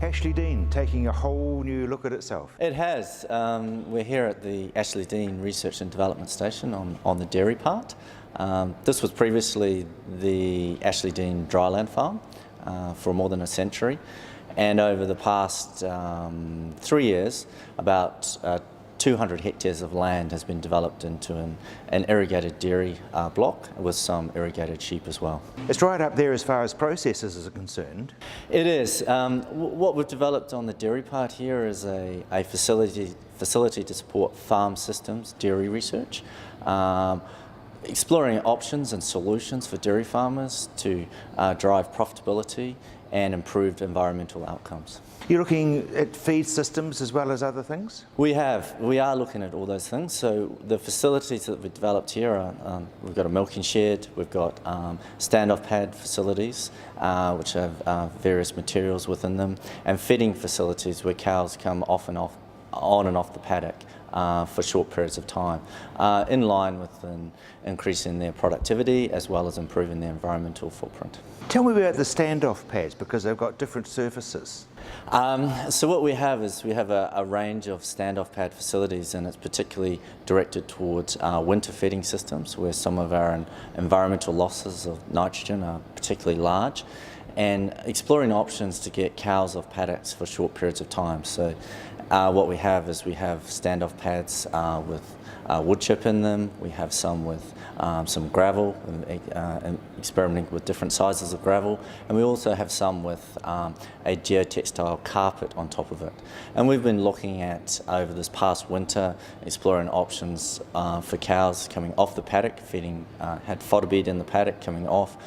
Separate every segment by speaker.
Speaker 1: Ashley Dean taking a whole new look at itself.
Speaker 2: It has. We're here at the Ashley Dean Research and Development Station on the dairy part. This was previously the Ashley Dean dryland farm for more than a century, and over the past 3 years, about 200 hectares of land has been developed into an irrigated dairy block with some irrigated sheep as well.
Speaker 1: It's right up there as far as processes are concerned.
Speaker 2: It is. What we've developed on the dairy part here is a facility to support farm systems dairy research, exploring options and solutions for dairy farmers to drive profitability and improved environmental outcomes.
Speaker 1: You're looking at feed systems as well as other things?
Speaker 2: We are looking at all those things. So the facilities that we've developed here are, we've got a milking shed, we've got standoff pad facilities which have various materials within them, and feeding facilities where cows come on and off the paddock for short periods of time, in line with increasing their productivity as well as improving their environmental footprint.
Speaker 1: Tell me about the standoff pads, because they've got different surfaces.
Speaker 2: So what we have is a range of standoff pad facilities, and it's particularly directed towards winter feeding systems where some of our environmental losses of nitrogen are particularly large, and exploring options to get cows off paddocks for short periods of time. So what we have standoff pads with wood chip in them. We have some with some gravel, and experimenting with different sizes of gravel, and we also have some with a geotextile carpet on top of it. And we've been looking at, over this past winter, exploring options for cows coming off the paddock, had fodder bed in the paddock coming off,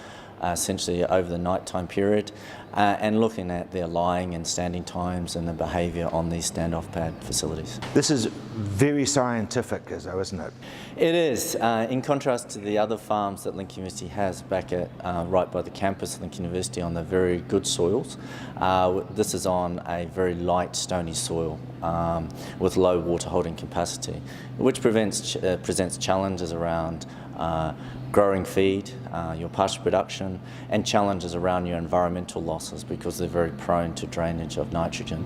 Speaker 2: essentially over the nighttime period, and looking at their lying and standing times and the behaviour on these standoff pad facilities.
Speaker 1: This is very scientific, isn't it?
Speaker 2: It is. In contrast to the other farms that Link University has back at right by the campus of Link University on the very good soils, this is on a very light stony soil with low water holding capacity, which presents challenges around growing feed, your pasture production, and challenges around your environmental losses because they're very prone to drainage of nitrogen,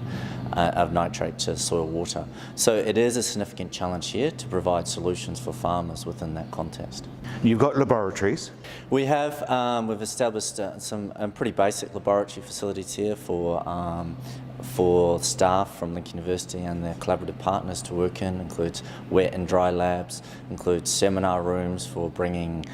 Speaker 2: of nitrate to soil water. So it is a significant challenge here to provide solutions for farmers within that context.
Speaker 1: You've got laboratories.
Speaker 2: We have. We've established some pretty basic laboratory facilities here for staff from Link University and their collaborative partners to work in. Includes wet and dry labs, includes seminar rooms for bringing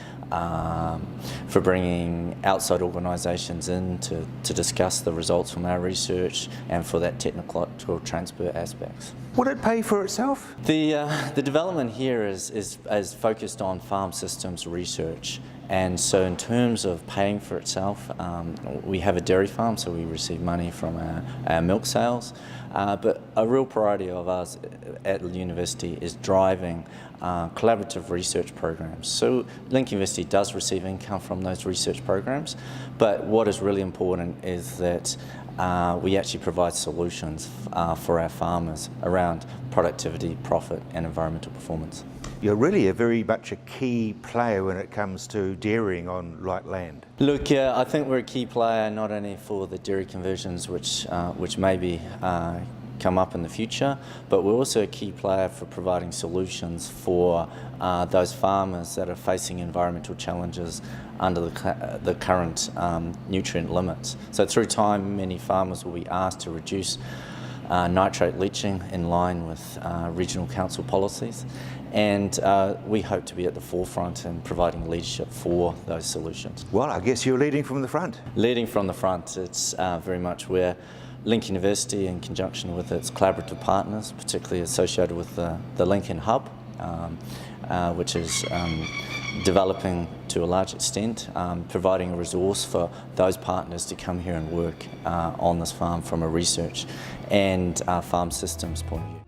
Speaker 2: outside organisations in to discuss the results from our research and for that technological transfer aspects.
Speaker 1: Would it pay for itself?
Speaker 2: The development here is focused on farm systems research. And so in terms of paying for itself, we have a dairy farm, so we receive money from our milk sales. But a real priority of ours at the university is driving collaborative research programs. So Link University does receive income from those research programs, but what is really important is that we actually provide solutions for our farmers around productivity, profit and environmental performance.
Speaker 1: You're really very much a key player when it comes to dairying on light land.
Speaker 2: Look, I think we're a key player not only for the dairy conversions which maybe come up in the future, but we're also a key player for providing solutions for those farmers that are facing environmental challenges under the current nutrient limits. So through time, many farmers will be asked to reduce nitrate leaching in line with regional council policies, and we hope to be at the forefront in providing leadership for those solutions. Well,
Speaker 1: I guess you're leading from the front.
Speaker 2: Leading from the front, it's very much where Link University, in conjunction with its collaborative partners, particularly associated with the Lincoln Hub, which is developing to a large extent, providing a resource for those partners to come here and work on this farm from a research and farm systems point of view.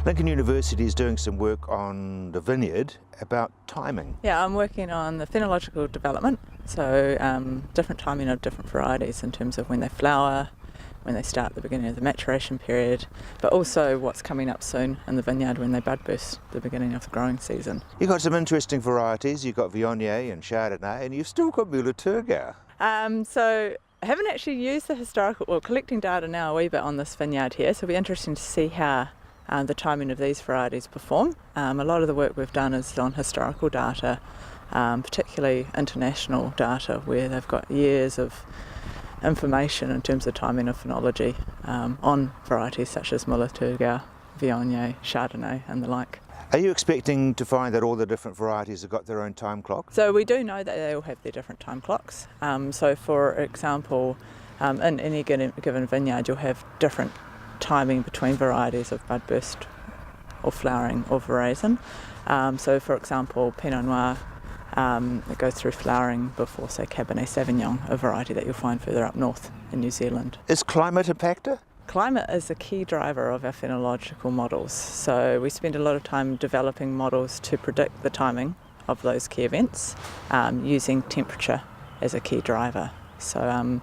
Speaker 1: Lincoln University is doing some work on the vineyard about timing.
Speaker 3: Yeah, I'm working on the phenological development, so different timing of different varieties in terms of when they flower, when they start at the beginning of the maturation period, but also what's coming up soon in the vineyard when they bud burst, the beginning of the growing season.
Speaker 1: You've got some interesting varieties. You've got Viognier and Chardonnay, and you've still got Müller-Thurgau.
Speaker 3: So I haven't actually used the historical, well, collecting data now a wee bit on this vineyard here, so it'll be interesting to see how the timing of these varieties perform. A lot of the work we've done is on historical data, particularly international data, where they've got years of information in terms of timing of phenology on varieties such as Müller-Thurgau, Viognier, Chardonnay and the like.
Speaker 1: Are you expecting to find that all the different varieties have got their own time clock?
Speaker 3: So we do know that they all have their different time clocks. So for example, in any given vineyard you'll have different timing between varieties of bud burst or flowering or veraison. So for example, Pinot Noir, it goes through flowering before, say, Cabernet Sauvignon, a variety that you'll find further up north in New Zealand.
Speaker 1: Is climate a factor?
Speaker 3: Climate is a key driver of our phenological models. So we spend a lot of time developing models to predict the timing of those key events using temperature as a key driver. So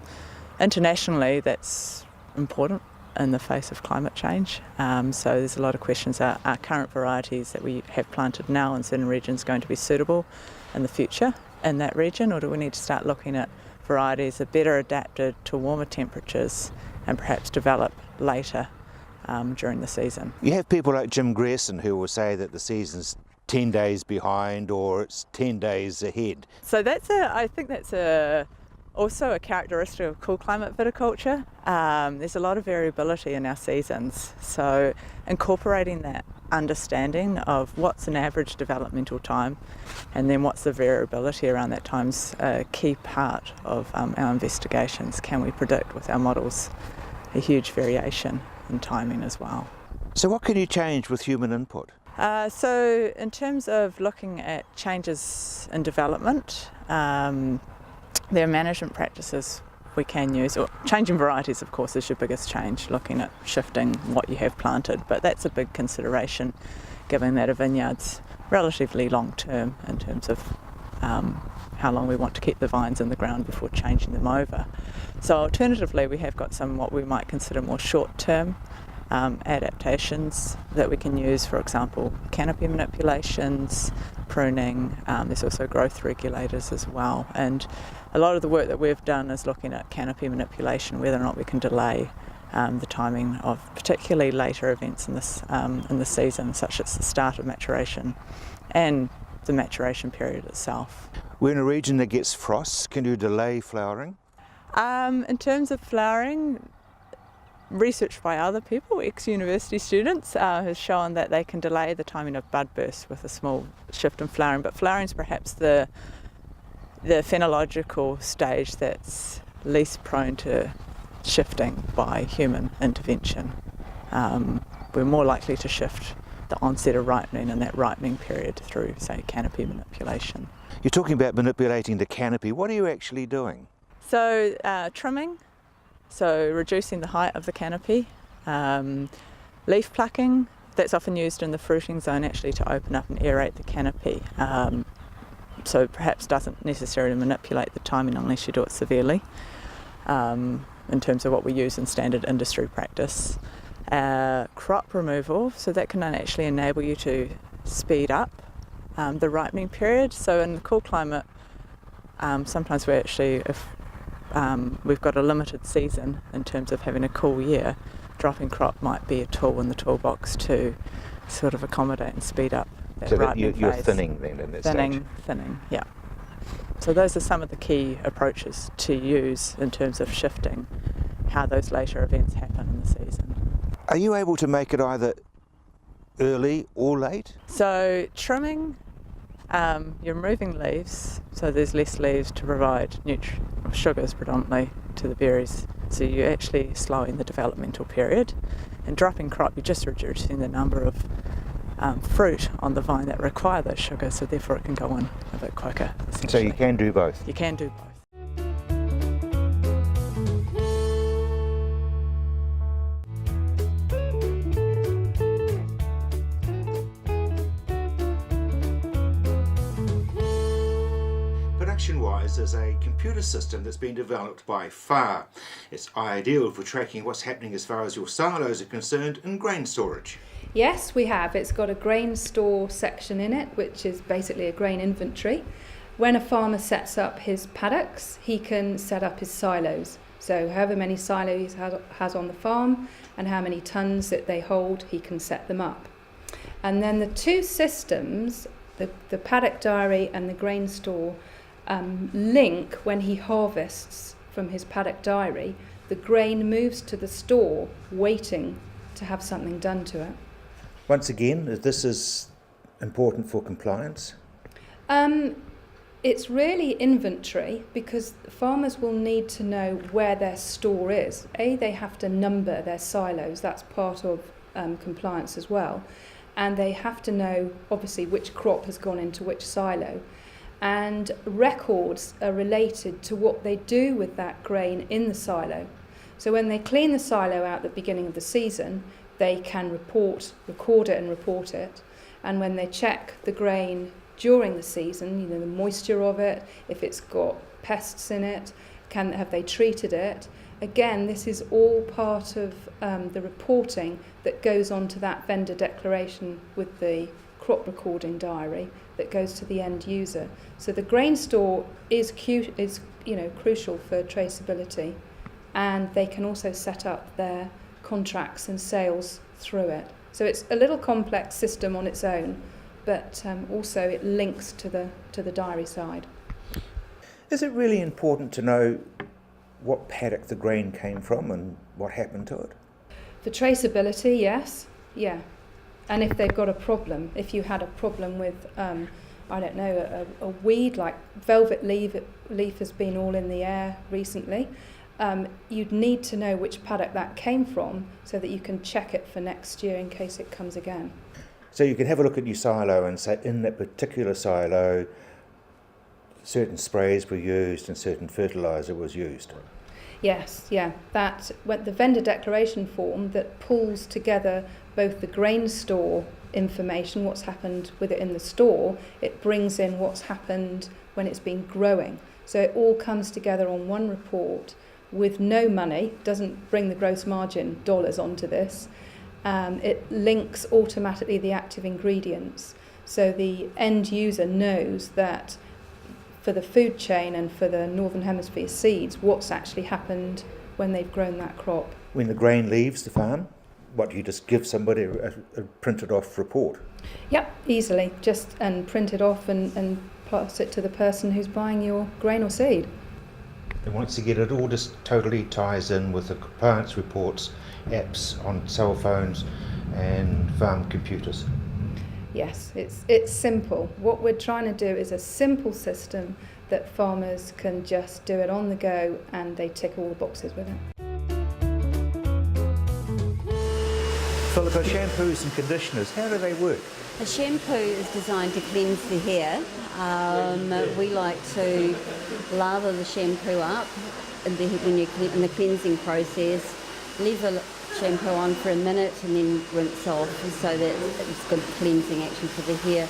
Speaker 3: internationally that's important in the face of climate change. So there's a lot of questions. Are current varieties that we have planted now in certain regions going to be suitable in the future in that region, or do we need to start looking at varieties that are better adapted to warmer temperatures and perhaps develop later during the season?
Speaker 1: You have people like Jim Grierson who will say that the season's 10 days behind or it's 10 days ahead.
Speaker 3: So I think that's also a characteristic of cool climate viticulture. There's a lot of variability in our seasons, so incorporating that understanding of what's an average developmental time and then what's the variability around that time's a key part of our investigations. Can we predict with our models a huge variation in timing as well?
Speaker 1: So what can you change with human input?
Speaker 3: So in terms of looking at changes in development, there are management practices we can use, or changing varieties of course is your biggest change, looking at shifting what you have planted, but that's a big consideration given that a vineyard's relatively long term in terms of how long we want to keep the vines in the ground before changing them over. So alternatively we have got some what we might consider more short term adaptations that we can use, for example canopy manipulations, pruning, there's also growth regulators as well, and a lot of the work that we've done is looking at canopy manipulation, whether or not we can delay the timing of particularly later events in the season, such as the start of maturation and the maturation period itself.
Speaker 1: We're in a region that gets frosts. Can you delay flowering?
Speaker 3: In terms of flowering, research by other people, ex-university students, has shown that they can delay the timing of bud burst with a small shift in flowering, but flowering is perhaps the phenological stage that's least prone to shifting by human intervention. We're more likely to shift the onset of ripening and that ripening period through, say, canopy manipulation.
Speaker 1: You're talking about manipulating the canopy. What are you actually doing?
Speaker 3: So trimming, so reducing the height of the canopy, leaf plucking, that's often used in the fruiting zone actually to open up and aerate the canopy. So perhaps doesn't necessarily manipulate the timing unless you do it severely in terms of what we use in standard industry practice. Crop removal, so that can actually enable you to speed up the ripening period. So in the cool climate, sometimes we actually, if we've got a limited season in terms of having a cool year, dropping crop might be a tool in the toolbox to sort of accommodate and speed up that
Speaker 1: So that
Speaker 3: ripening
Speaker 1: you're
Speaker 3: phase.
Speaker 1: thinning then in that stage?
Speaker 3: Thinning, yeah. So those are some of the key approaches to use in terms of shifting how those later events happen in the season.
Speaker 1: Are you able to make it either early or late?
Speaker 3: So trimming, you're removing leaves, so there's less leaves to provide sugars predominantly to the berries, so you're actually slowing the developmental period. And dropping crop, you're just reducing the number of fruit on the vine that require those sugars, so therefore it can go on a bit quicker.
Speaker 1: So you can do both?
Speaker 3: You can do both.
Speaker 1: Good production-wise, is a computer system that's been developed by FAR. It's ideal for tracking what's happening as far as your silos are concerned in grain storage.
Speaker 4: Yes, we have. It's got a grain store section in it, which is basically a grain inventory. When a farmer sets up his paddocks, he can set up his silos. So however many silos he has on the farm and how many tons that they hold, he can set them up. And then the two systems, the paddock diary and the grain store, link when he harvests from his paddock diary. The grain moves to the store waiting to have something done to it.
Speaker 1: Once again, this is important for compliance.
Speaker 4: It's really inventory, because farmers will need to know where their store is. They have to number their silos, that's part of compliance as well. And they have to know, obviously, which crop has gone into which silo. And records are related to what they do with that grain in the silo. So when they clean the silo out at the beginning of the season, they can record it and report it. And when they check the grain during the season, the moisture of it, if it's got pests in it, have they treated it? Again, this is all part of the reporting that goes on to that vendor declaration with the crop recording diary that goes to the end user. So the grain store is crucial for traceability, and they can also set up their contracts and sales through it. So it's a little complex system on its own, but also it links to the diary side.
Speaker 1: Is it really important to know what paddock the grain came from and what happened to it?
Speaker 4: For traceability, yes, yeah. And if they've got a problem, if you had a problem with, a weed like velvet leaf has been all in the air recently, you'd need to know which paddock that came from so that you can check it for next year in case it comes again.
Speaker 1: So you can have a look at your silo and say, in that particular silo, certain sprays were used and certain fertilizer was used.
Speaker 4: Yes, yeah. The vendor declaration form that pulls together both the grain store information, what's happened with it in the store, it brings in what's happened when it's been growing. So it all comes together on one report with no money, doesn't bring the gross margin dollars onto this. It links automatically the active ingredients. So the end user knows that for the food chain and for the Northern Hemisphere seeds, what's actually happened when they've grown that crop.
Speaker 1: When the grain leaves the farm, do you just give somebody a printed off report?
Speaker 4: Yep, easily. And print it off and pass it to the person who's buying your grain or seed.
Speaker 1: And once again, it all just totally ties in with the compliance reports, apps on cell phones and farm computers.
Speaker 4: Yes, it's simple. What we're trying to do is a simple system that farmers can just do it on the go and they tick all the boxes with it.
Speaker 1: Philippa, shampoos and conditioners, how do they work?
Speaker 5: A shampoo is designed to cleanse the hair. We like to lather the shampoo up when you're in the cleansing process, leave the shampoo on for a minute and then rinse off so that it's good cleansing action for the hair.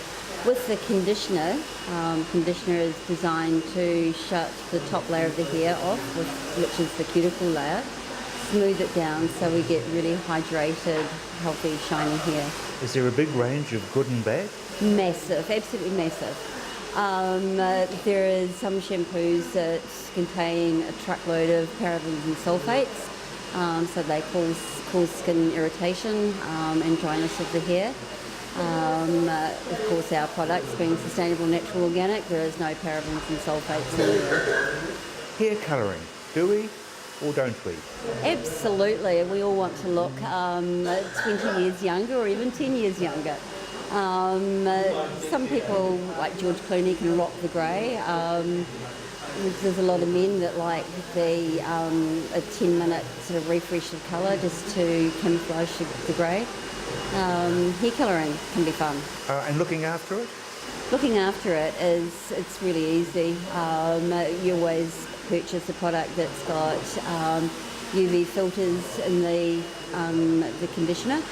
Speaker 5: With the conditioner, conditioner is designed to shut the top layer of the hair off, which is the cuticle layer, smooth it down so we get really hydrated, healthy, shiny hair.
Speaker 1: Is there a big range of good and bad?
Speaker 5: Massive, absolutely massive. There is some shampoos that contain a truckload of parabens and sulfates, so they cause skin irritation and dryness of the hair. Of course, our products being sustainable, natural, organic, there is no parabens and sulfates in there.
Speaker 1: Hair colouring, do we or don't we?
Speaker 5: Absolutely, we all want to look 20 years younger or even 10 years younger. Some people, like George Clooney, can rock the grey. There's a lot of men that like a 10-minute sort of refresh of colour just to camouflage the grey. Hair colouring can be fun.
Speaker 1: And looking after it?
Speaker 5: Looking after it it's really easy. You always purchase a product that's got UV filters in the conditioner.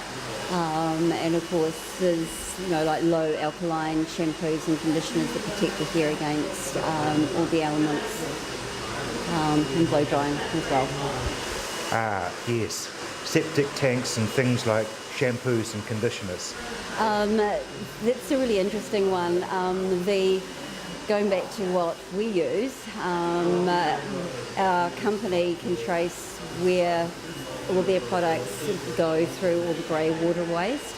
Speaker 5: And of course there's like low alkaline shampoos and conditioners that protect the hair against all the elements, and blow drying as well.
Speaker 1: Ah, yes. Septic tanks and things like shampoos and conditioners.
Speaker 5: That's a really interesting one. Going back to what we use, our company can trace where all their products go through all the grey water waste.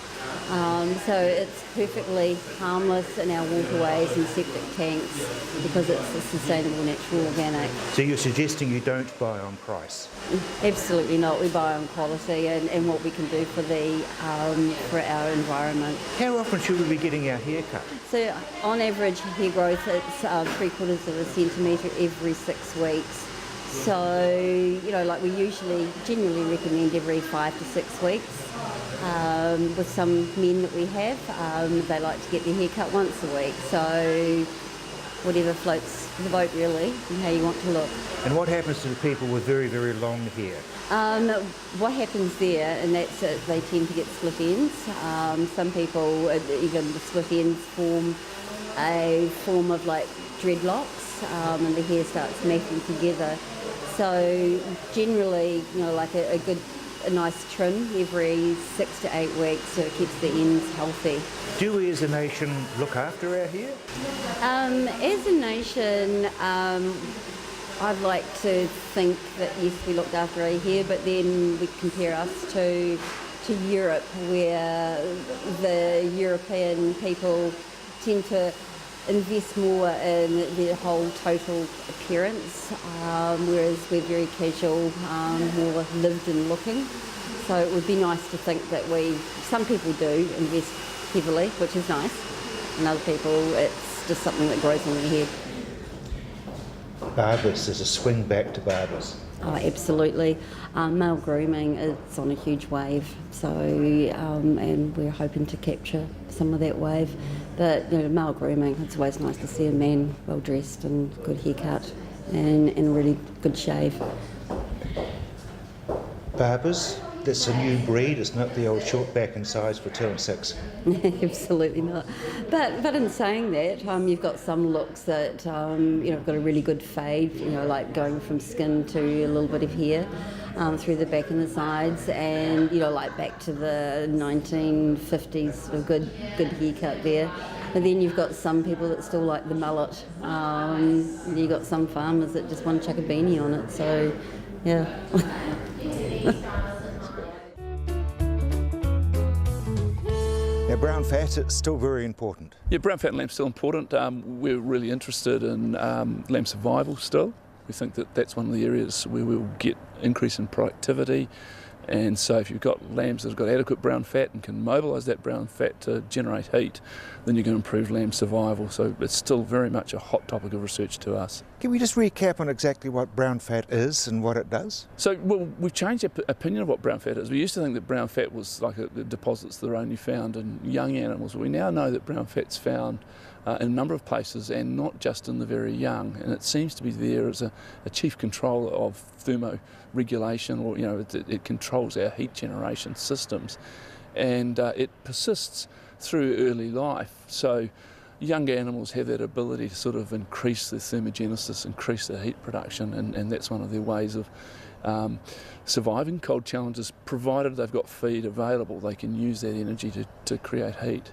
Speaker 5: So it's perfectly harmless in our waterways and septic tanks because it's a sustainable, natural, organic.
Speaker 1: So you're suggesting you don't buy on price?
Speaker 5: Absolutely not. We buy on quality and what we can do for our environment.
Speaker 1: How often should we be getting our hair cut?
Speaker 5: So on average, hair growth, it's 3/4 of a centimetre every 6 weeks. So, we generally recommend every 5 to 6 weeks. With some men that we have, they like to get their hair cut once a week. So whatever floats the boat really, and how you want to look.
Speaker 1: And what happens to the people with very, very long hair?
Speaker 5: What happens there, and that's it, they tend to get split ends. Some people, even the split ends form a form of like dreadlocks, and the hair starts matting together. So generally, a nice trim every 6 to 8 weeks so it keeps the ends healthy.
Speaker 1: Do we as a nation look after our hair?
Speaker 5: As a nation, I'd like to think that yes, we looked after our hair, but then we compare us to Europe, where the European people tend to invest more in their whole total appearance, whereas we're very casual, more lived in looking. So it would be nice to think that some people do invest heavily, which is nice, and other people it's just something that grows on their head.
Speaker 1: Barbers, there's a swing back to barbers.
Speaker 5: Oh, absolutely. Male grooming is on a huge wave, so and we're hoping to capture some of that wave. But male grooming, it's always nice to see a man well dressed and good haircut and a really good shave.
Speaker 1: Barbers, that's a new breed, it's not the old short back and size for 2 and 6.
Speaker 5: Absolutely not. But in saying that, you've got some looks that have got a really good fade, like going from skin to a little bit of hair through the back and the sides, and like back to the 1950s sort of good haircut there. But then you've got some people that still like the mullet. You've got some farmers that just want to chuck a beanie on it. So, yeah.
Speaker 1: Now, brown fat is still very important.
Speaker 6: Yeah, brown fat and lamb's still important. We're really interested in lamb survival still. We think that that's one of the areas where we'll get increase in productivity. And so if you've got lambs that have got adequate brown fat and can mobilise that brown fat to generate heat, then you're going to improve lamb survival. So it's still very much a hot topic of research to us.
Speaker 1: Can we just recap on exactly what brown fat is and what it does?
Speaker 6: So we've changed our opinion of what brown fat is. We used to think that brown fat was like the deposits that are only found in young animals. We now know that brown fat's found in a number of places and not just in the very young, and it seems to be there as a chief controller of thermoregulation, or it controls our heat generation systems, and it persists through early life. So young animals have that ability to sort of increase their thermogenesis, increase their heat production, and that's one of their ways of surviving cold challenges. Provided they've got feed available, they can use that energy to create heat.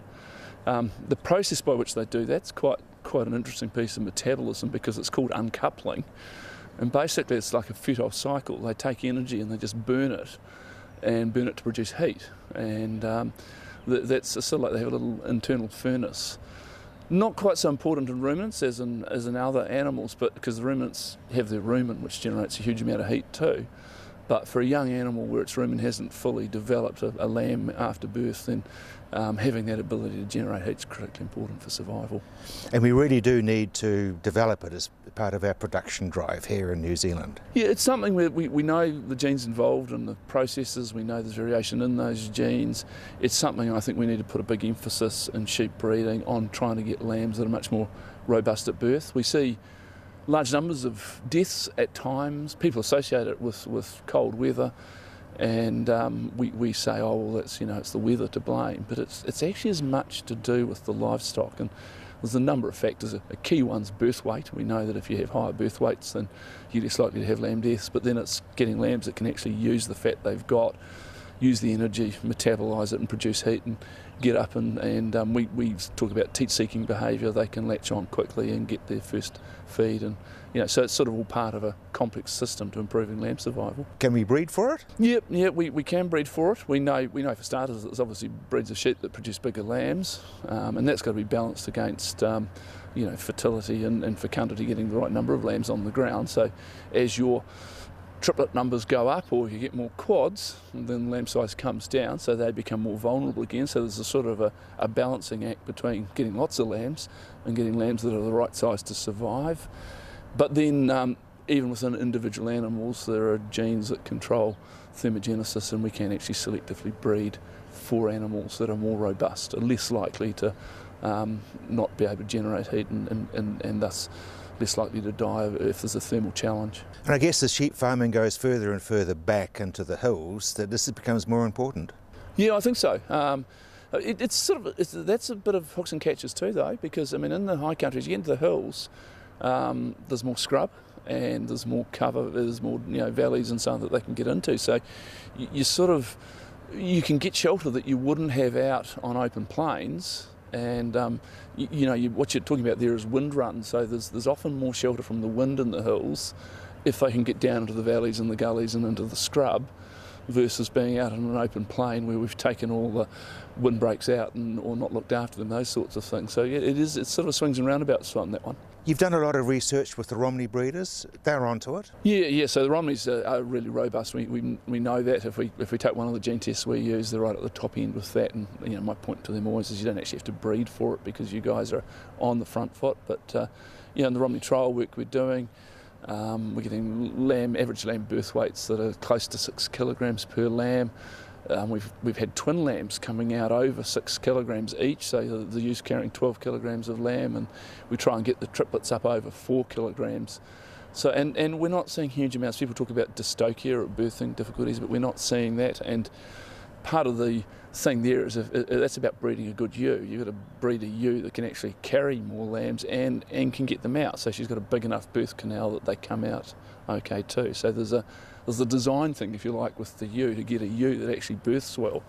Speaker 6: The process by which they do that's quite an interesting piece of metabolism, because it's called uncoupling, and basically it's like a futile cycle. They take energy and they just burn it to produce heat, and that's sort of like they have a little internal furnace. Not quite so important in ruminants as in other animals, but because the ruminants have their rumen, which generates a huge amount of heat too. But for a young animal where its rumen hasn't fully developed, a lamb after birth, then having that ability to generate heat is critically important for survival.
Speaker 1: And we really do need to develop it as part of our production drive here in New Zealand.
Speaker 6: Yeah, it's something where we know the genes involved in the processes, we know there's variation in those genes. It's something I think we need to put a big emphasis in sheep breeding on trying to get lambs that are much more robust at birth. We see large numbers of deaths at times. People associate it with cold weather, and we say, oh well, that's, it's the weather to blame, but it's actually as much to do with the livestock. And there's a number of factors. A key one's birth weight. We know that if you have higher birth weights, then you're less likely to have lamb deaths, but then it's getting lambs that can actually use the fat they've got, use the energy, metabolise it and produce heat and get up, and we talk about teat-seeking behaviour. They can latch on quickly and get their first feed, and so it's sort of all part of a complex system to improving lamb survival.
Speaker 1: Can we breed for it?
Speaker 6: Yep, we can breed for it. We know for starters there's obviously breeds of sheep that produce bigger lambs, and that's got to be balanced against fertility and fecundity, getting the right number of lambs on the ground. So as your triplet numbers go up, or you get more quads, and then lamb size comes down, so they become more vulnerable again. So there's a sort of a balancing act between getting lots of lambs and getting lambs that are the right size to survive. But then even within individual animals, there are genes that control thermogenesis, and we can actually selectively breed for animals that are more robust, are less likely to not be able to generate heat, and thus less likely to die if there's a thermal challenge.
Speaker 1: And I guess as sheep farming goes further and further back into the hills, that this becomes more important.
Speaker 6: Yeah, I think so. That's a bit of hooks and catches too, though, because in the high countries, you get into the hills, there's more scrub and there's more cover, there's more valleys and so on that they can get into. So you can get shelter that you wouldn't have out on open plains. And what you're talking about there is wind run, so there's often more shelter from the wind in the hills if they can get down into the valleys and the gullies and into the scrub, versus being out on an open plain where we've taken all the windbreaks out or not looked after them, those sorts of things. So yeah, it sort of swings and roundabouts on that one.
Speaker 1: You've done a lot of research with the Romney breeders. They're onto it.
Speaker 6: Yeah. So the Romneys are really robust. We know that if we take one of the gene tests we use, they're right at the top end with that. And my point to them always is you don't actually have to breed for it because you guys are on the front foot. But in the Romney trial work we're doing, we're getting average lamb birth weights that are close to 6 kilograms per lamb. We've had twin lambs coming out over 6 kilograms each, so the ewes carrying 12 kilograms of lamb, and we try and get the triplets up over 4 kilograms. So and we're not seeing huge amounts. People talk about dystocia or birthing difficulties, but we're not seeing that. And part of the thing there is that's about breeding a good ewe. You've got to breed a ewe that can actually carry more lambs and can get them out. So she's got a big enough birth canal that they come out okay too. So there's a design thing, if you like, with the ewe to get a ewe that actually births well,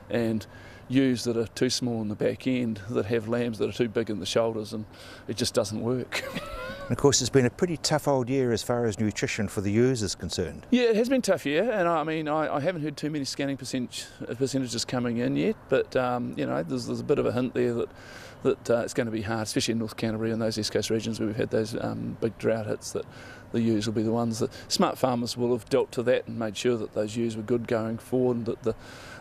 Speaker 6: and ewes that are too small in the back end that have lambs that are too big in the shoulders, and it just doesn't work.
Speaker 1: And of course, it's been a pretty tough old year as far as nutrition for the ewes is concerned.
Speaker 6: Yeah, it has been a tough year, and I haven't heard too many scanning percentages coming in yet, but there's a bit of a hint there that it's going to be hard, especially in North Canterbury and those East Coast regions where we've had those big drought hits, that the ewes will be the ones that smart farmers will have dealt to that and made sure that those ewes were good going forward, and that the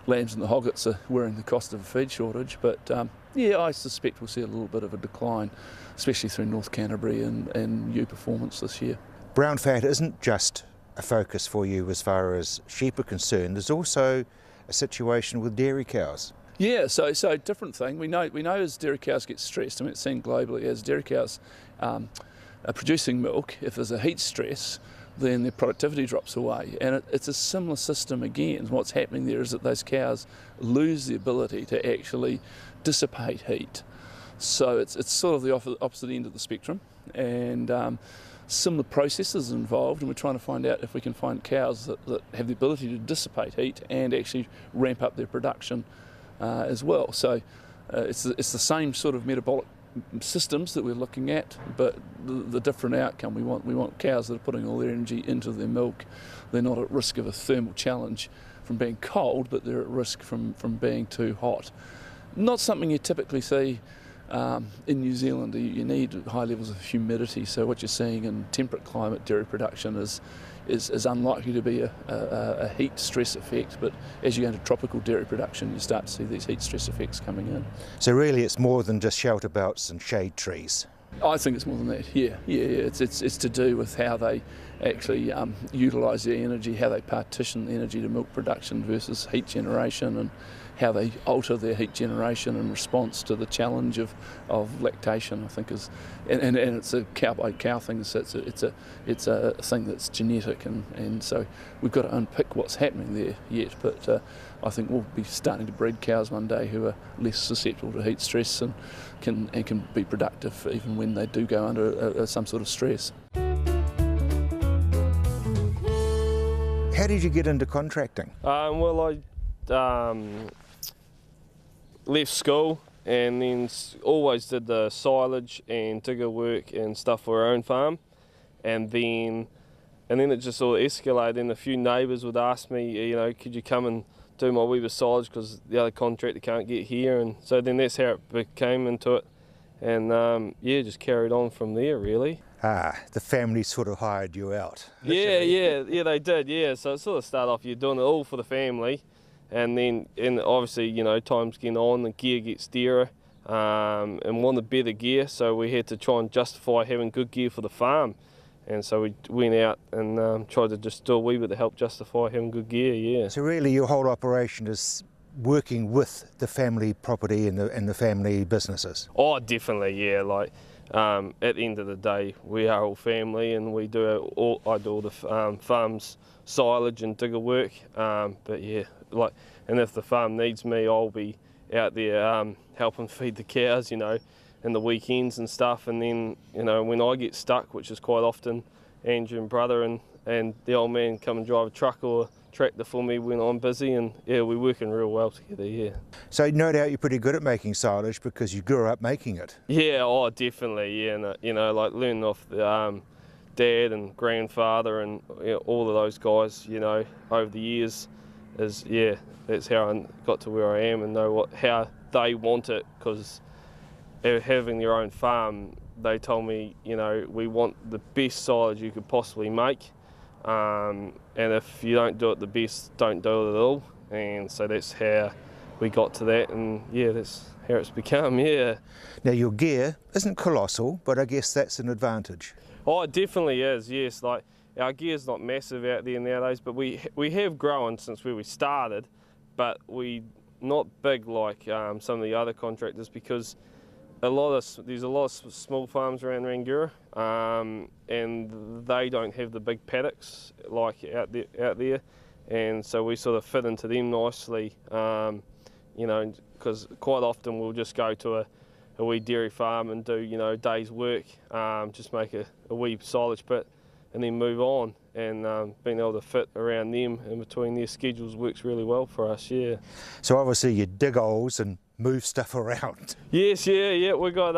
Speaker 6: lambs and the hoggets are wearing the cost of a feed shortage. But I suspect we'll see a little bit of a decline, especially through North Canterbury and ewe performance this year.
Speaker 1: Brown fat isn't just a focus for you as far as sheep are concerned. There's also a situation with dairy cows.
Speaker 6: Yeah, so different thing. We know as dairy cows get stressed, it's seen globally, as dairy cows are producing milk, if there's a heat stress, then their productivity drops away. And it's a similar system again. What's happening there is that those cows lose the ability to actually dissipate heat. So it's sort of the opposite end of the spectrum, and similar processes involved, and we're trying to find out if we can find cows that have the ability to dissipate heat and actually ramp up their production as well. So it's the same sort of metabolic systems that we're looking at, but the different outcome. We want cows that are putting all their energy into their milk. They're not at risk of a thermal challenge from being cold, but they're at risk from being too hot. Not something you typically see in New Zealand. You need high levels of humidity, so what you're seeing in temperate climate dairy production is unlikely to be a heat stress effect, but as you go into tropical dairy production, you start to see these heat stress effects coming in.
Speaker 1: So really it's more than just shelter belts and shade trees?
Speaker 6: I think it's more than that, yeah. It's to do with how they actually utilise their energy, how they partition the energy to milk production versus heat generation, and how they alter their heat generation in response to the challenge of lactation, I think is, and it's a cow by cow thing, so it's a thing that's genetic, and so we've got to unpick what's happening there yet, but I think we'll be starting to breed cows one day who are less susceptible to heat stress and can be productive even when they do go under some sort of stress.
Speaker 1: How did you get into contracting?
Speaker 7: Well, I left school and then always did the silage and digger work and stuff for our own farm, and then it just all escalated, and a few neighbours would ask me, you know, could you come and do my wee bit of silage because the other contractor can't get here, and so then that's how it became into it, and yeah, just carried on from there really.
Speaker 1: The family sort of hired you out.
Speaker 7: Yeah, they did, yeah. So it sort of started off, you're doing it all for the family, and obviously, you know, time's getting on, the gear gets dearer, and wanted better gear, so we had to try and justify having good gear for the farm. And so we went out and tried to just do a wee bit to help justify having good gear, yeah.
Speaker 1: So really your whole operation is working with the family property and the family businesses?
Speaker 7: Oh, definitely, yeah. Like, at the end of the day, we are all family, and I do all the farm's silage and digger work. But yeah, like, and if the farm needs me, I'll be out there helping feed the cows, you know, in the weekends and stuff. And then, you know, when I get stuck, which is quite often, Andrew and brother and the old man come and drive a truck or tractor for me when I'm busy, and yeah, we're working real well together, yeah.
Speaker 1: So no doubt you're pretty good at making silage because you grew up making it.
Speaker 7: Yeah, oh definitely, yeah, and, you know, like learning off the dad and grandfather and, you know, all of those guys, you know, over the years is, yeah, that's how I got to where I am and know how they want it, because having their own farm, they told me, you know, we want the best silage you could possibly make. And if you don't do it the best, don't do it at all. And so that's how we got to that, and yeah, that's how it's become, yeah.
Speaker 1: Now your gear isn't colossal, but I guess that's an advantage.
Speaker 7: Oh, it definitely is, yes. Like, our gear's not massive out there nowadays, but we have grown since where we started, but we not big like some of the other contractors, because there's a lot of small farms around Rangiora, and they don't have the big paddocks like out there, and so we sort of fit into them nicely, you know, because quite often we'll just go to a wee dairy farm and do, you know, a day's work, just make a wee silage pit and then move on, and being able to fit around them in between their schedules works really well for us, yeah.
Speaker 1: So obviously you dig holes and move stuff around.
Speaker 7: Yes, yeah, we got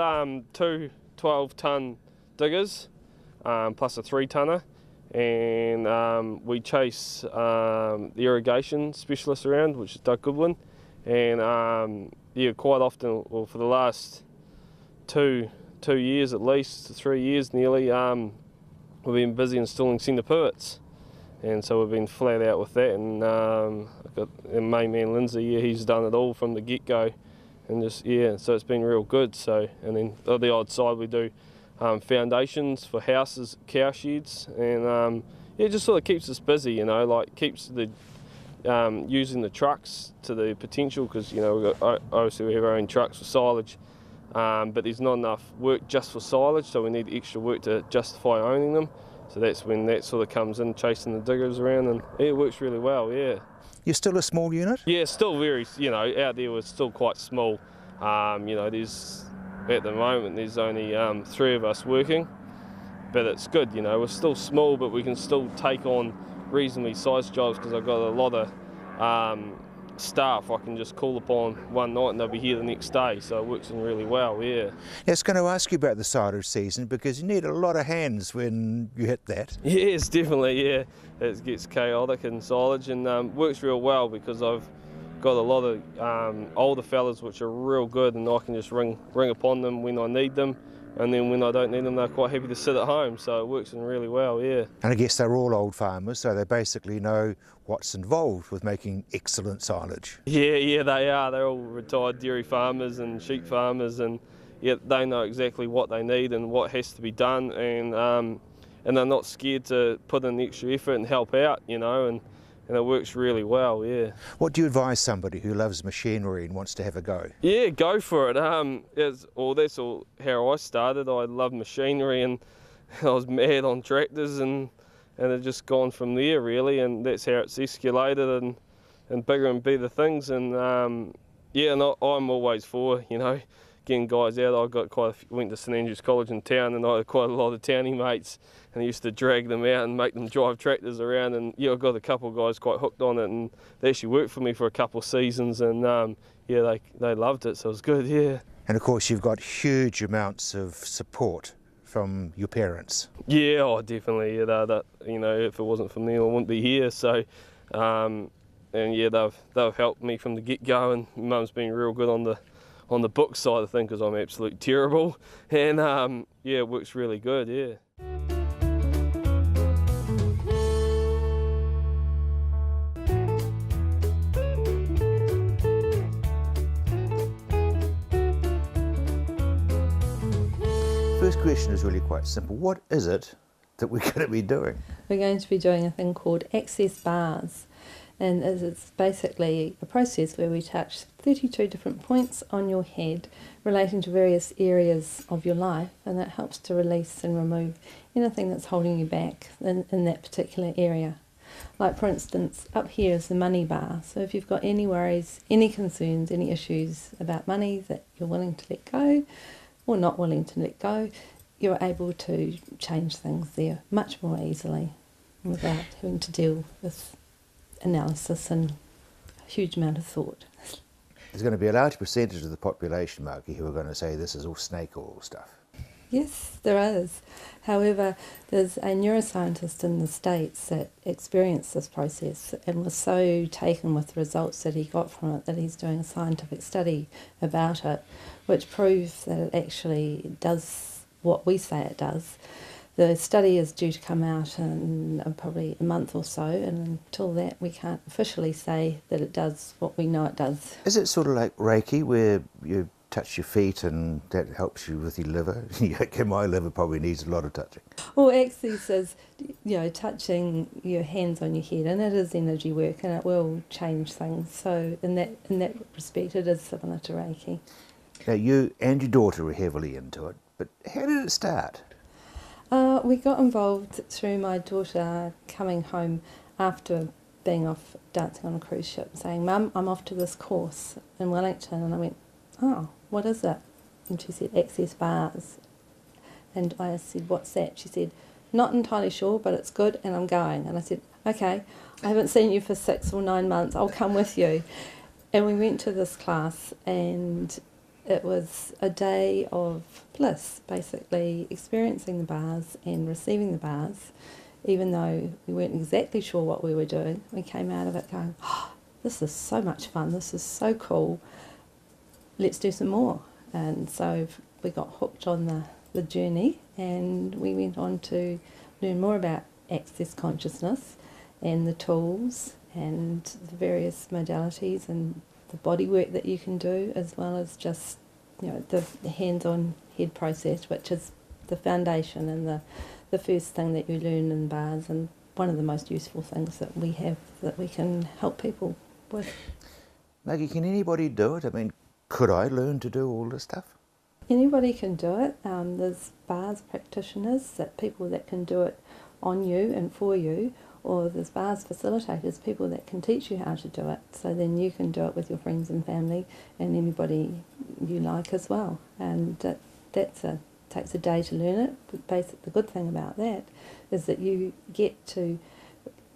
Speaker 7: two 12-ton diggers plus a 3-tonner, and we chase the irrigation specialist around, which is Doug Goodwin, and yeah, quite often, well, for the last two years at least, 3 years nearly, we've been busy installing centre pivots, and so we've been flat out with that, and I've got the main man Lindsay, yeah, he's done it all from the get-go, and just, yeah, so it's been real good. So, and then on the odd side we do foundations for houses, cow sheds, and yeah, it just sort of keeps us busy, you know, like keeps the using the trucks to the potential, because, you know, obviously we have our own trucks for silage, but there's not enough work just for silage, so we need extra work to justify owning them. So that's when that sort of comes in, chasing the diggers around, and yeah, it works really well, yeah.
Speaker 1: You're still a small unit?
Speaker 7: Yeah, still very, you know, out there we're still quite small. You know, at the moment there's only 3 of us working, but it's good, you know, we're still small, but we can still take on reasonably sized jobs, because I've got a lot of staff I can just call upon one night and they'll be here the next day, so it works in really well, yeah.
Speaker 1: I was going to ask you about the silage season, because you need a lot of hands when you hit that.
Speaker 7: Yes, definitely, yeah. It gets chaotic in silage, and works real well because I've got a lot of older fellas which are real good, and I can just ring upon them when I need them, and then when I don't need them they're quite happy to sit at home, so it works in really well, yeah.
Speaker 1: And I guess they're all old farmers, so they basically know what's involved with making excellent silage.
Speaker 7: Yeah, they are. They're all retired dairy farmers and sheep farmers, and yeah, they know exactly what they need and what has to be done, and they're not scared to put in the extra effort and help out, you know, and and it works really well, yeah.
Speaker 1: What do you advise somebody who loves machinery and wants to have a go?
Speaker 7: Yeah, go for it. That's all how I started. I loved machinery and I was mad on tractors, and it's just gone from there really, and that's how it's escalated and bigger and better things. And yeah, and I'm always for, you know, getting guys out. I got went to St Andrews College in town, and I had quite a lot of townie mates, and I used to drag them out and make them drive tractors around. And yeah, I got a couple of guys quite hooked on it, and they actually worked for me for a couple of seasons, and yeah, they loved it, so it was good, yeah.
Speaker 1: And of course you've got huge amounts of support from your parents.
Speaker 7: Yeah, oh, definitely. Yeah, you know, if it wasn't for them, I wouldn't be here. So, and yeah, they've helped me from the get-go, and Mum's been real good on the book side of things, because I'm absolutely terrible. And yeah, it works really good. Yeah.
Speaker 1: First question is really quite simple. What is it that we're going to be doing?
Speaker 8: We're going to be doing a thing called access bars, and it's basically a process where we touch 32 different points on your head relating to various areas of your life, and that helps to release and remove anything that's holding you back in that particular area. Like for instance, up here is the money bar, so if you've got any worries, any concerns, any issues about money that you're willing to let go or not willing to let go, you're able to change things there much more easily without having to deal with analysis and a huge amount of thought.
Speaker 1: There's going to be a large percentage of the population, Marky, who are going to say this is all snake oil stuff.
Speaker 8: Yes, there is. However, there's a neuroscientist in the States that experienced this process and was so taken with the results that he got from it that he's doing a scientific study about it, which proves that it actually does what we say it does. The study is due to come out in probably a month or so, and until that we can't officially say that it does what we know it does.
Speaker 1: Is it sort of like Reiki, where you touch your feet and that helps you with your liver? My liver probably needs a lot of touching.
Speaker 8: Well, access is, you know, touching your hands on your head, and it is energy work, and it will change things. So in that respect, it is similar to Reiki.
Speaker 1: Now, you and your daughter were heavily into it, but how did it start?
Speaker 8: We got involved through my daughter coming home after being off dancing on a cruise ship, saying, "Mum, I'm off to this course in Wellington," and I went, "Oh, what is it?" And she said, "Access bars." And I said, "What's that?" She said, "Not entirely sure, but it's good and I'm going." And I said, "Okay, I haven't seen you for 6 or 9 months, I'll come with you." And we went to this class, and it was a day of bliss, basically experiencing the bars and receiving the bars. Even though we weren't exactly sure what we were doing, we came out of it going, "Oh, this is so much fun, this is so cool, let's do some more." And so we got hooked on the journey, and we went on to learn more about access consciousness and the tools and the various modalities and the body work that you can do, as well as just, you know, the hands-on head process, which is the foundation and the first thing that you learn in bars, and one of the most useful things that we have that we can help people with.
Speaker 1: Maggie, can anybody do it? I mean, could I learn to do all this stuff?
Speaker 8: Anybody can do it. There's bars practitioners, people that can do it on you and for you, or there's bars facilitators, people that can teach you how to do it, so then you can do it with your friends and family and anybody you like as well. And takes a day to learn it, but the good thing about that is that you get to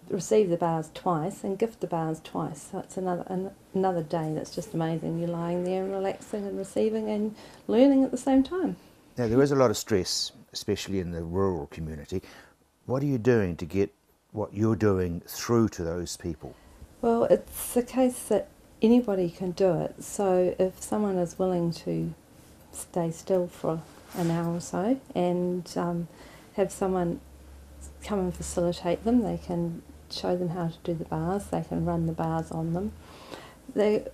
Speaker 8: receive the bars twice and gift the bars twice, so it's another day that's just amazing. You're lying there and relaxing and receiving and learning at the same time.
Speaker 1: Now, there is a lot of stress, especially in the rural community. What are you doing to get what you're doing through to those people?
Speaker 8: Well, it's the case that anybody can do it, so if someone is willing to stay still for an hour or so and have someone come and facilitate them, they can show them how to do the bars, they can run the bars on them. The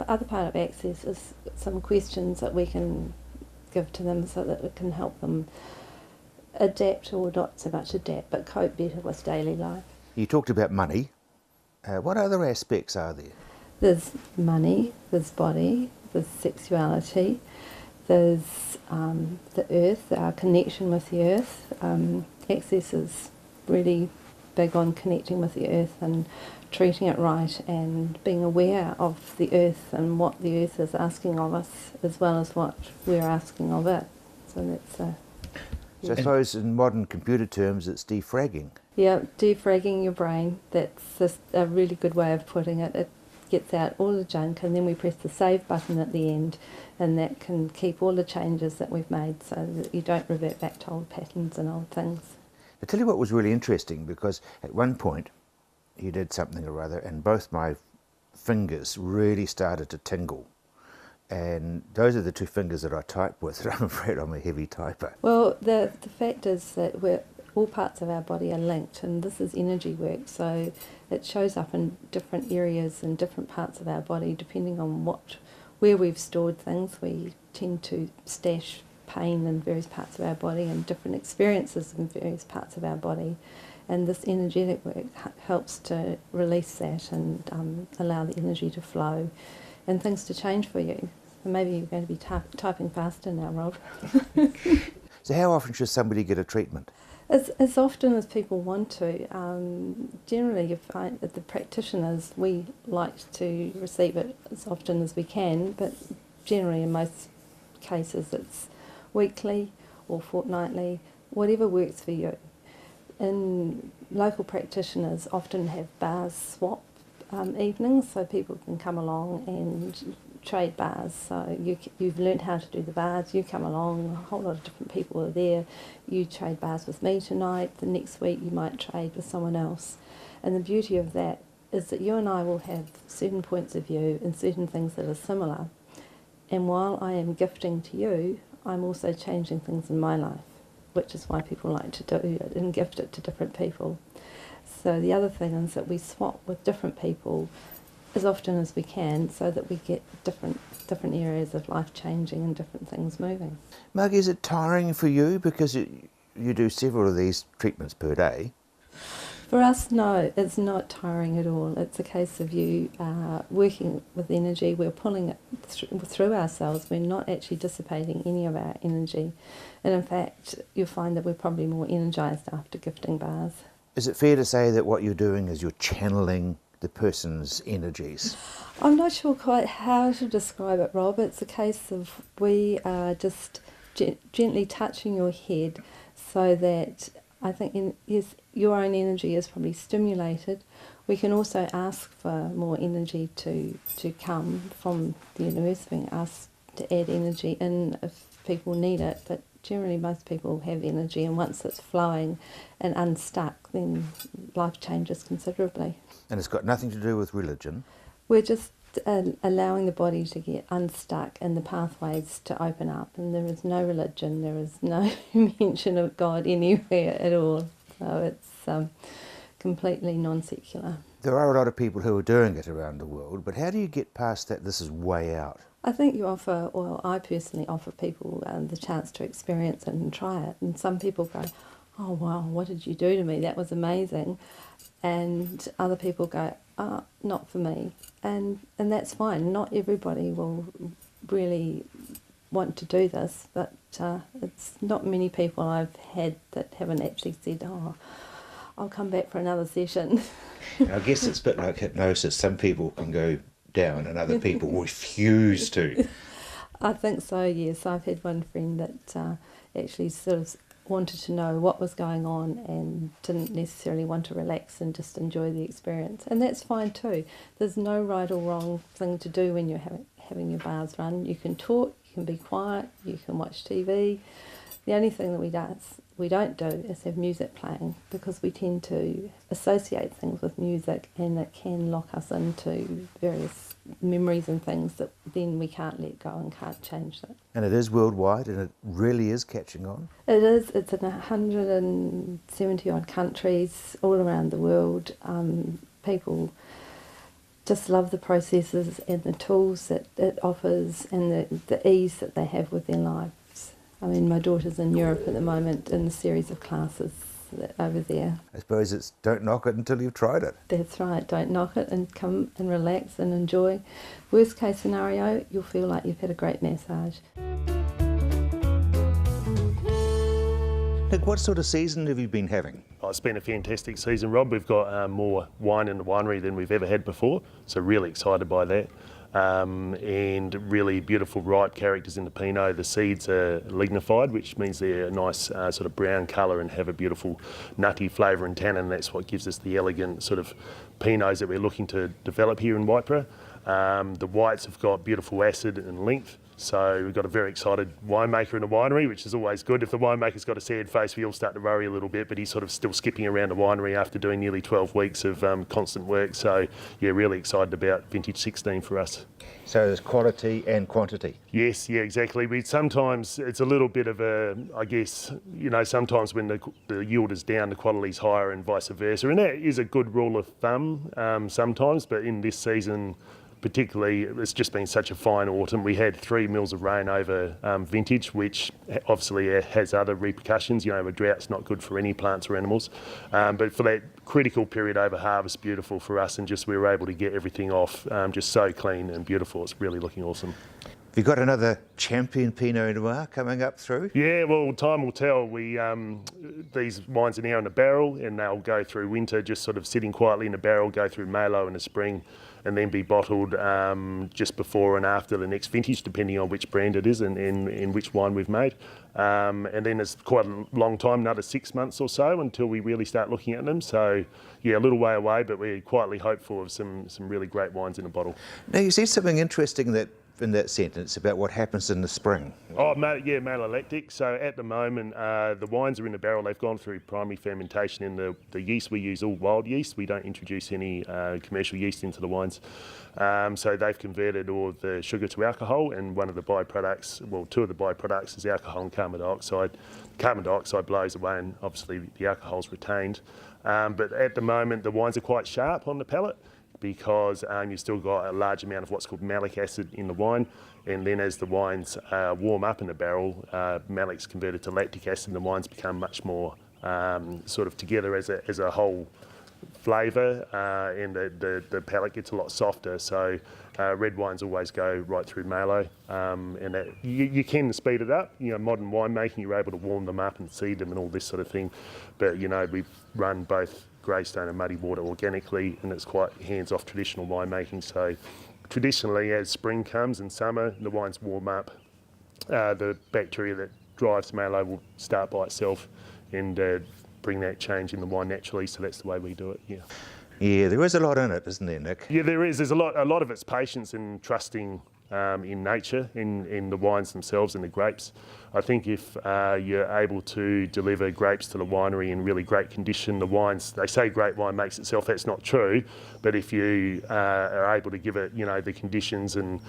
Speaker 8: other part of access is some questions that we can give to them so that it can help them adapt, or not so much adapt, but cope better with daily life.
Speaker 1: You talked about money. What other aspects are there?
Speaker 8: There's money, there's body, there's sexuality, there's the earth, our connection with the earth. Access is really big on connecting with the earth and treating it right and being aware of the earth and what the earth is asking of us as well as what we're asking of it. So that's
Speaker 1: So I suppose in modern computer terms it's defragging.
Speaker 8: yeah, defragging your brain. That's just a really good way of putting it. It gets out all the junk and then we press the save button at the end, and that can keep all the changes that we've made so that you don't revert back to old patterns and old things.
Speaker 1: I tell you what was really interesting, because at one point you did something or other and both my fingers really started to tingle. And those are the two fingers that I type with, and I'm afraid I'm a heavy typer.
Speaker 8: Well, the fact is that all parts of our body are linked, and this is energy work, so it shows up in different areas and different parts of our body depending on where we've stored things. We tend to stash pain in various parts of our body and different experiences in various parts of our body, and this energetic work helps to release that and allow the energy to flow and things to change for you. And maybe you're going to be typing faster now, Rob.
Speaker 1: So how often should somebody get a treatment?
Speaker 8: As often as people want to. Generally, you find that the practitioners, we like to receive it as often as we can, but generally in most cases it's weekly or fortnightly, whatever works for you. And local practitioners often have bars swap evenings, so people can come along and trade bars. So you've learned how to do the bars, you come along, a whole lot of different people are there, you trade bars with me tonight, the next week you might trade with someone else. And the beauty of that is that you and I will have certain points of view and certain things that are similar, and while I am gifting to you, I'm also changing things in my life, which is why people like to do it and gift it to different people. So the other thing is that we swap with different people as often as we can so that we get different areas of life changing and different things moving.
Speaker 1: Margie, is it tiring for you, because you do several of these treatments per day?
Speaker 8: For us, no, it's not tiring at all. It's a case of you working with energy. We're pulling it through ourselves. We're not actually dissipating any of our energy. And in fact, you'll find that we're probably more energised after gifting bars.
Speaker 1: Is it fair to say that what you're doing is you're channeling the person's energies?
Speaker 8: I'm not sure quite how to describe it, Rob. It's a case of we are just gently touching your head so that I think your own energy is probably stimulated. We can also ask for more energy to come from the universe, being asked to add energy in if people need it, but generally most people have energy, and once it's flowing and unstuck, then life changes considerably.
Speaker 1: And it's got nothing to do with religion?
Speaker 8: We're just allowing the body to get unstuck and the pathways to open up, and there is no religion, there is no mention of God anywhere at all, so it's completely non-secular.
Speaker 1: There are a lot of people who are doing it around the world, but how do you get past that this is way out?
Speaker 8: I think you offer, well, I personally offer people the chance to experience it and try it, and some people go, oh wow, what did you do to me, that was amazing, and other people go, not for me, and that's fine. Not everybody will really want to do this, but it's not many people I've had that haven't actually said, oh, I'll come back for another session.
Speaker 1: I guess it's a bit like hypnosis. Some people can go down and other people refuse to.
Speaker 8: I think so, yes. I've had one friend that actually sort of wanted to know what was going on and didn't necessarily want to relax and just enjoy the experience. And that's fine too. There's no right or wrong thing to do when you're having your bars run. You can talk, you can be quiet, you can watch TV. The only thing that we don't do is have music playing, because we tend to associate things with music and it can lock us into various memories and things that then we can't let go and can't change that.
Speaker 1: And it is worldwide, and it really is catching on?
Speaker 8: It is. It's in 170 odd countries all around the world. People just love the processes and the tools that it offers and the ease that they have with their lives. I mean, my daughter's in Europe at the moment in a series of classes over there.
Speaker 1: I suppose it's don't knock it until you've tried it.
Speaker 8: That's right, don't knock it and come and relax and enjoy. Worst case scenario, you'll feel like you've had a great massage.
Speaker 1: Nick, what sort of season have you been having?
Speaker 9: Oh, it's been a fantastic season, Rob. We've got more wine in the winery than we've ever had before, so really excited by that. And really beautiful ripe characters in the Pinot. The seeds are lignified, which means they're a nice sort of brown colour and have a beautiful nutty flavour and tannin. That's what gives us the elegant sort of Pinots that we're looking to develop here in Waipara. The whites have got beautiful acid and length. So we've got a very excited winemaker in the winery, which is always good. If the winemaker's got a sad face, we all start to worry a little bit, but he's sort of still skipping around the winery after doing nearly 12 weeks of constant work. So yeah, really excited about Vintage 16 for us.
Speaker 1: So there's quality and quantity.
Speaker 9: Yes, yeah, exactly. Sometimes it's a little bit of a, I guess, sometimes when the yield is down, the quality's higher and vice versa. And that is a good rule of thumb sometimes, but in this season, particularly, it's just been such a fine autumn. We had 3 mils of rain over vintage, which obviously has other repercussions. A drought's not good for any plants or animals. But for that critical period over harvest, beautiful for us, and just we were able to get everything off just so clean and beautiful. It's really looking awesome.
Speaker 1: Have you got another champion Pinot Noir coming up through?
Speaker 9: Yeah, well, time will tell. These wines are now in a barrel, and they'll go through winter, just sort of sitting quietly in a barrel, go through Malo in the spring, and then be bottled just before and after the next vintage, depending on which brand it is and which wine we've made. And then it's quite a long time, another 6 months or so, until we really start looking at them. So, yeah, a little way away, but we're quietly hopeful of some really great wines in a bottle.
Speaker 1: Now, you said something interesting in that sentence about what happens in the spring.
Speaker 9: Oh, yeah, malolactic. So at the moment, the wines are in the barrel. They've gone through primary fermentation in the yeast. We use all wild yeast. We don't introduce any commercial yeast into the wines. So they've converted all of the sugar to alcohol, and one of the byproducts, well, 2 of the byproducts is alcohol and carbon dioxide. Carbon dioxide blows away, and obviously the alcohol's retained. But at the moment, the wines are quite sharp on the palate, because you've still got a large amount of what's called malic acid in the wine, and then as the wines warm up in the barrel, malic's converted to lactic acid, and the wines become much more sort of together as a whole flavour, and the palate gets a lot softer. So red wines always go right through Malo, and that, you can speed it up. Modern winemaking, you're able to warm them up and seed them and all this sort of thing, but we've run both Greystone and Muddy Water organically, and it's quite hands-off traditional winemaking. So traditionally, as spring comes and summer, the wines warm up, the bacteria that drives Malo will start by itself and bring that change in the wine naturally. So that's the way we do it. Yeah.
Speaker 1: Yeah, there is a lot in it, isn't there, Nick?
Speaker 9: Yeah, there is. There's a lot of it's patience and trusting in nature, in the wines themselves and the grapes. I think if you're able to deliver grapes to the winery in really great condition, the wines, they say great wine makes itself, that's not true, but if you are able to give it, the conditions and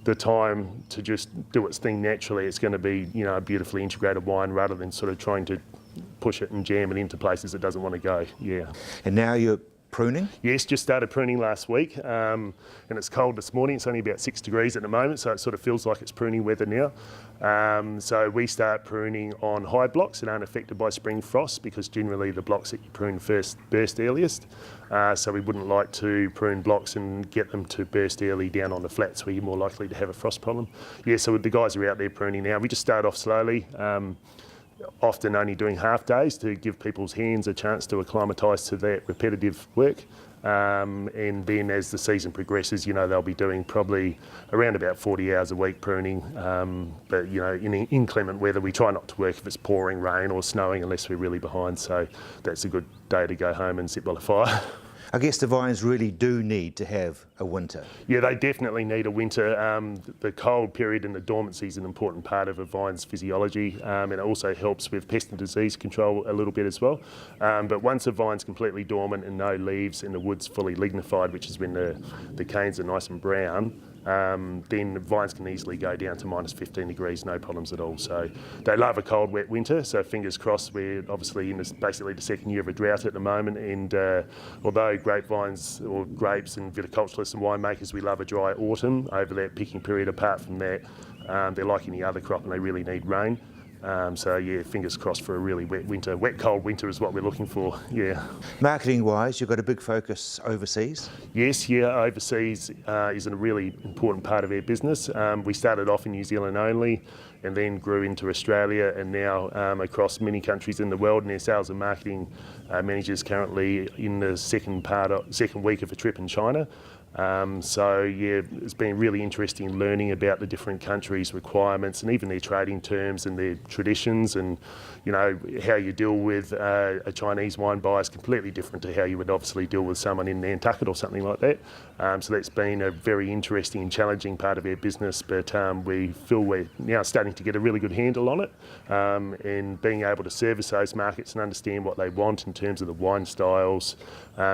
Speaker 9: the time to just do its thing naturally, it's going to be, a beautifully integrated wine rather than sort of trying to push it and jam it into places it doesn't want to go. Yeah.
Speaker 1: And now you're pruning?
Speaker 9: Yes, just started pruning last week, and it's cold this morning. It's only about 6 degrees at the moment, so it sort of feels like it's pruning weather now. So we start pruning on high blocks that aren't affected by spring frost, because generally the blocks that you prune first burst earliest. So we wouldn't like to prune blocks and get them to burst early down on the flats where you're more likely to have a frost problem. Yeah, so the guys are out there pruning now. We just start off slowly. Often only doing half days to give people's hands a chance to acclimatise to that repetitive work. And then as the season progresses, they'll be doing probably around about 40 hours a week pruning. But, in inclement weather, we try not to work if it's pouring rain or snowing unless we're really behind. So that's a good day to go home and sit by the fire.
Speaker 1: I guess the vines really do need to have a winter.
Speaker 9: Yeah, they definitely need a winter. The cold period and the dormancy is an important part of a vine's physiology, and it also helps with pest and disease control a little bit as well. But once a vine's completely dormant and no leaves and the wood's fully lignified, which is when the canes are nice and brown, then the vines can easily go down to minus 15 degrees, no problems at all. So they love a cold, wet winter. So fingers crossed, we're obviously in basically the second year of a drought at the moment. And although grapevines or grapes and viticulturists and winemakers, we love a dry autumn over that picking period, apart from that, they're like any other crop and they really need rain. So yeah, fingers crossed for a really wet winter. Wet, cold winter is what we're looking for, yeah.
Speaker 1: Marketing-wise, you've got a big focus overseas?
Speaker 9: Yes, yeah, overseas is a really important part of our business. We started off in New Zealand only and then grew into Australia and now across many countries in the world, and our sales and marketing managers currently in the second week of a trip in China. So yeah, it's been really interesting learning about the different countries' requirements and even their trading terms and their traditions, and you know how you deal with a Chinese wine buyer is completely different to how you would obviously deal with someone in Nantucket or something like that. So that's been a very interesting and challenging part of our business, but we feel we're now starting to get a really good handle on it, and being able to service those markets and understand what they want in terms of the wine styles,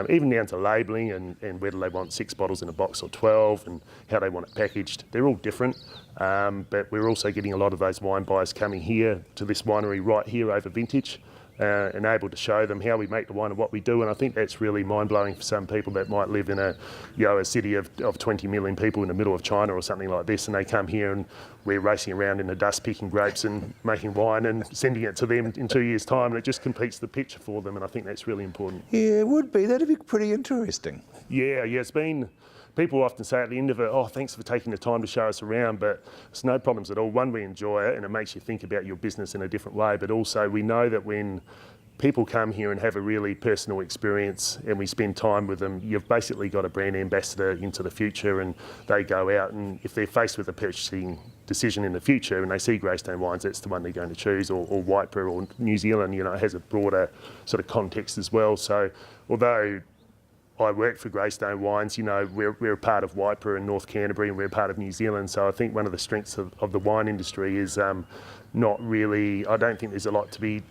Speaker 9: even down to labelling and whether they want 6 bottles in a box or 12 and how they want it packaged. They're all different, but we're also getting a lot of those wine buyers coming here to this winery right here over vintage, and able to show them how we make the wine and what we do. And I think that's really mind-blowing for some people that might live in a city of 20 million people in the middle of China or something like this, and they come here and we're racing around in the dust picking grapes and making wine and sending it to them in 2 years' time, and it just completes the picture for them, and I think that's really important.
Speaker 1: Yeah, it would be. That'd be pretty interesting.
Speaker 9: Yeah, it's been... People often say at the end of it, oh, thanks for taking the time to show us around, but it's no problems at all. One, we enjoy it and it makes you think about your business in a different way, but also we know that when people come here and have a really personal experience and we spend time with them, you've basically got a brand ambassador into the future, and they go out and if they're faced with a purchasing decision in the future and they see Greystone Wines, that's the one they're going to choose, or Whiteper or New Zealand, it has a broader sort of context as well. So although I work for Greystone Wines, we're a part of Whiteper in North Canterbury and we're a part of New Zealand. So I think one of the strengths of the wine industry is not really, I don't think there's a lot to be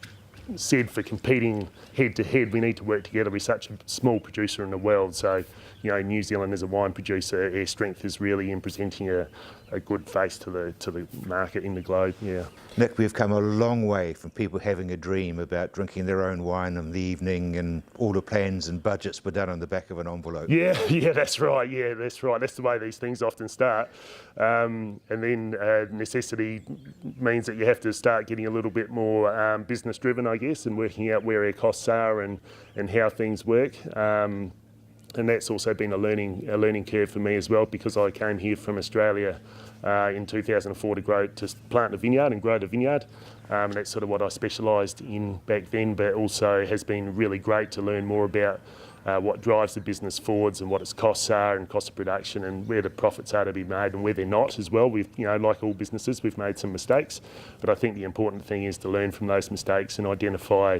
Speaker 9: said for competing head to head. We need to work together. We're such a small producer in the world. So, New Zealand as a wine producer, our strength is really in presenting a good face to the market in the globe, yeah.
Speaker 1: Nick, we've come a long way from people having a dream about drinking their own wine in the evening, and all the plans and budgets were done on the back of an envelope.
Speaker 9: Yeah, that's right. Yeah, that's right. That's the way these things often start. And then necessity means that you have to start getting a little bit more business driven, I guess, and working out where our costs are and how things work. And that's also been a learning curve for me as well, because I came here from Australia in 2004 to plant a vineyard and grow the vineyard. And that's sort of what I specialised in back then, but also has been really great to learn more about what drives the business forwards and what its costs are and cost of production and where the profits are to be made and where they're not as well. We've, like all businesses, we've made some mistakes, but I think the important thing is to learn from those mistakes and identify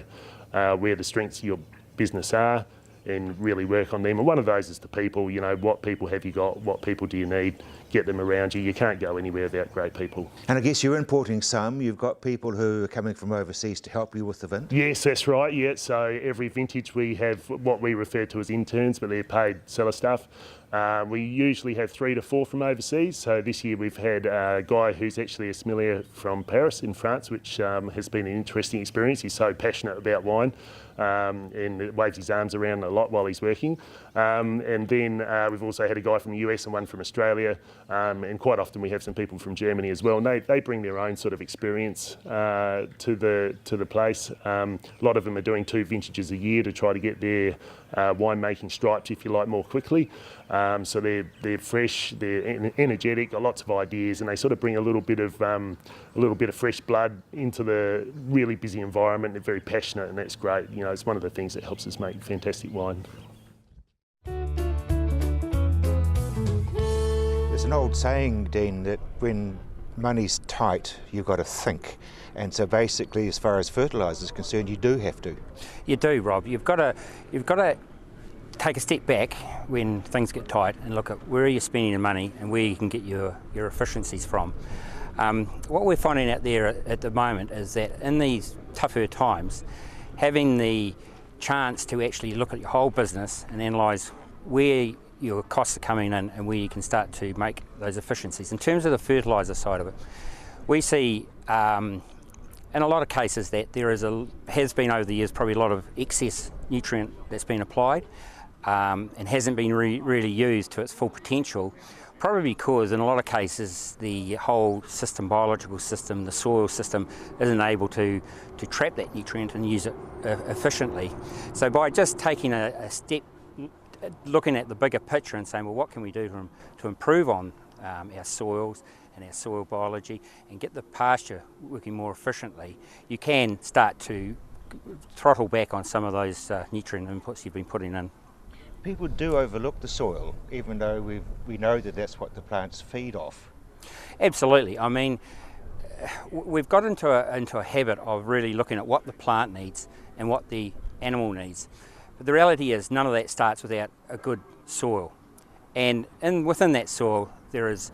Speaker 9: where the strengths of your business are and really work on them. And one of those is the people. What people have you got, what people do you need, get them around you. You can't go anywhere without great people.
Speaker 1: And I guess you're importing some. You've got people who are coming from overseas to help you with the vintage?
Speaker 9: Yes, that's right, yeah. So every vintage we have what we refer to as interns, but they're paid cellar staff. We usually have 3 to 4 from overseas. So this year we've had a guy who's actually a sommelier from Paris in France, which has been an interesting experience. He's so passionate about wine and waves his arms around a lot while he's working. And then we've also had a guy from the US and one from Australia, and quite often we have some people from Germany as well. And they bring their own sort of experience to the place. A lot of them are doing 2 vintages a year to try to get their winemaking stripes, if you like, more quickly. So they're fresh, they're energetic, got lots of ideas, and they sort of bring a little bit of fresh blood into the really busy environment. They're very passionate, and that's great. It's one of the things that helps us make fantastic wine.
Speaker 1: There's an old saying, Dean, that when money's tight, you've got to think. And so basically, as far as fertiliser is concerned, you do have to.
Speaker 10: You do, Rob. You've got to take a step back when things get tight and look at where are you spending the money and where you can get your efficiencies from. What we're finding out there at the moment is that in these tougher times, having the chance to actually look at your whole business and analyse where your costs are coming in and where you can start to make those efficiencies. In terms of the fertiliser side of it, we see in a lot of cases that there has been over the years probably a lot of excess nutrient that's been applied and hasn't been really used to its full potential. probably because in a lot of cases the whole system, biological system, the soil system isn't able to trap that nutrient and use it efficiently. So by just taking a step, looking at the bigger picture and saying, well, what can we do to improve on our soils and our soil biology and get the pasture working more efficiently, you can start to throttle back on some of those nutrient inputs you've been putting in.
Speaker 1: People do overlook the soil, even though we know that that's what the plants feed off.
Speaker 10: Absolutely. I mean, we've got into a habit of really looking at what the plant needs and what the animal needs. But the reality is none of that starts without a good soil. And within that soil there is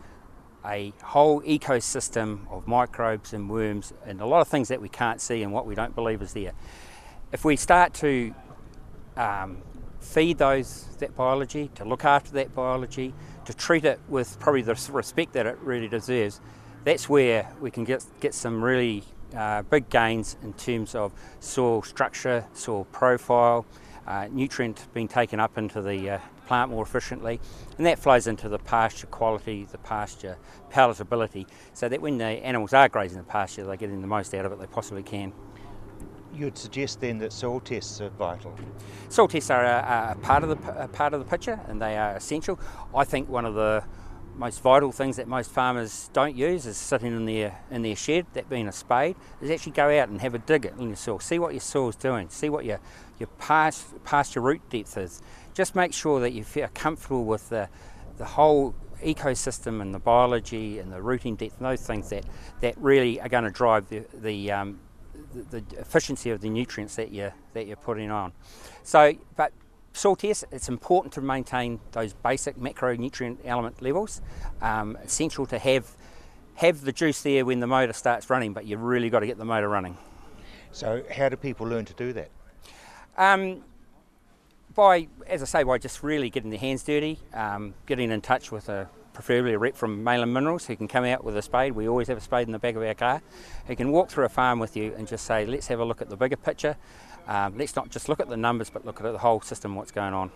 Speaker 10: a whole ecosystem of microbes and worms and a lot of things that we can't see and what we don't believe is there. If we start to feed that biology, to look after that biology, to treat it with probably the respect that it really deserves, that's where we can get some really big gains in terms of soil structure, soil profile, nutrient being taken up into the plant more efficiently, and that flows into the pasture quality, the pasture palatability, so that when the animals are grazing the pasture, they're getting the most out of it they possibly can.
Speaker 1: You'd suggest then that soil tests are vital?
Speaker 10: Soil tests are a part of the picture, and they are essential. I think one of the most vital things that most farmers don't use is sitting in their shed, that being a spade, is actually go out and have a dig in your soil, see what your soil's doing, see what your pasture root depth is. Just make sure that you feel comfortable with the whole ecosystem and the biology and the rooting depth and those things that really are going to drive the efficiency of the nutrients that you're putting on. So, but soil tests, it's important to maintain those basic macronutrient element levels. Essential to have the juice there when the motor starts running, but you've really got to get the motor running.
Speaker 1: So how do people learn to do that?
Speaker 10: By just really getting their hands dirty, getting in touch with preferably a rep from Mainland Minerals who can come out with a spade. We always have a spade in the back of our car, who can walk through a farm with you and just say, let's have a look at the bigger picture. Let's not just look at the numbers, but look at the whole system, what's going on.